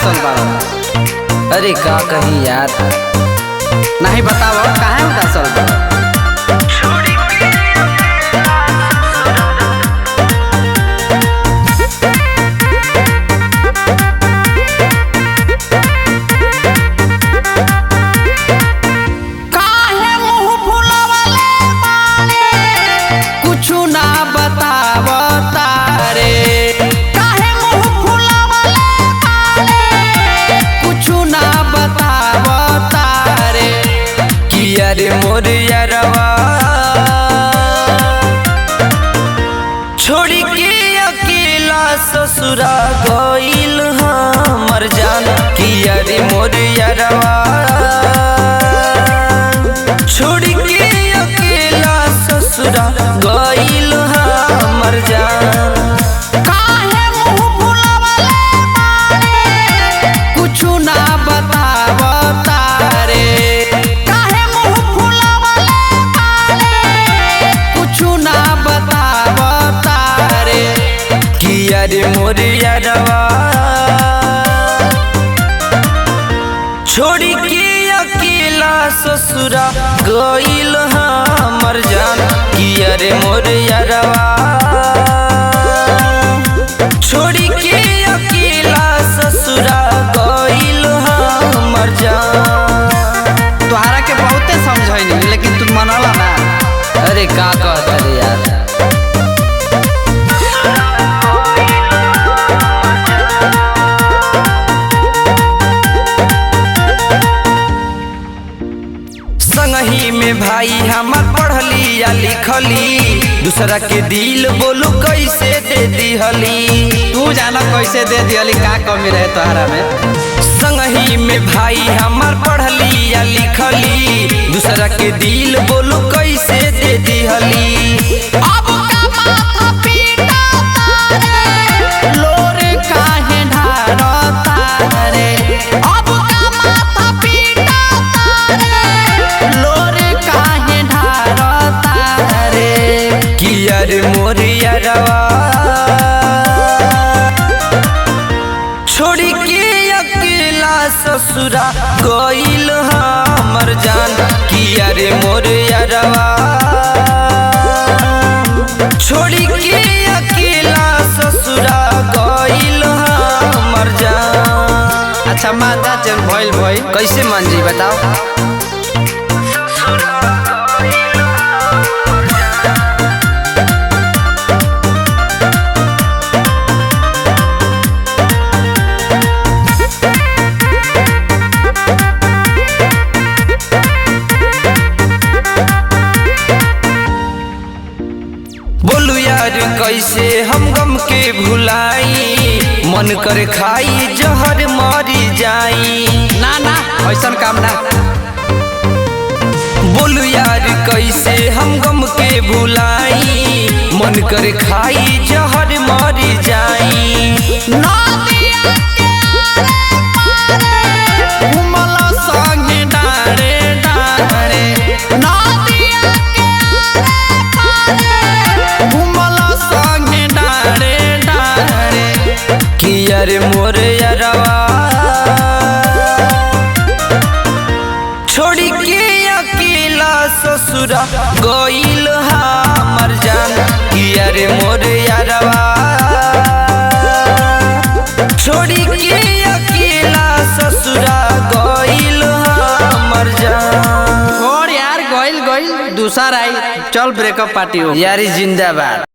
उदासल बाड़ो? अरे का कहीं यार नहीं बताओ काहे उदासल बाड़ो? अरे मोर यारवा छोड़ी के अकेला ससुरा गइल हमर जान कि अरे मोर यारवा छोड़ी के अकेला ससुरा गइल हमर जान। अरे मोर यारवा छोड़ी के अकेला ससुरा गइल हमर जान कि अरे मोर यारवा छोड़ी के अकेला ससुरा गइल हमर जान। तोहरा के बहुते समझैनी लेकिन तू मनला ना। अरे का कहत रे यार? संगही में भाई हमार पढ़ली या लिखली दूसरा के दिल बोलू कैसे दे दिहली। तू जाना कैसे दे दिहली का कमी रहे तोहरा में? संगही में भाई हमार पढ़ली या लिखली दूसरा के दिल बोलू कैसे दे दिहली। अब का माथा पीटा तारे लोरे काहे ढारता रे? अब का माथा पीटा तारे लोरे काहे ढारता रे? कि अरे मोर यारवा छोड़ी के अकेला ससुरा गइल हमर जान कि अरे मोर यारवा छोड़ी के अकेला ससुरा गइल हमर जान। अच्छा माता चल भइल भइल कैसे मान जी बताओ? बोलू यार कैसे हम गम के भुलाई मन करे खाई जहर मरी जाई। ना ना ऐसा काम ना। बोलू यार कैसे हम गम के भुलाई मन करे खाई जहर मरी जाई। नदिया के आरे घुमल संगे डारे डारे नदिया के आरे घुमल संगे डारे डारे कि अरे मोर यारवा छोड़ी के अकेला ससुरा गइल हमर जान कि अरे मोर यारवा छोड़ी के अकेला ससुरा गइल हमर जान। और यार गइल गइल दूसरा आई चल ब्रेकअप पार्टी हो। यारी जिंदाबाद।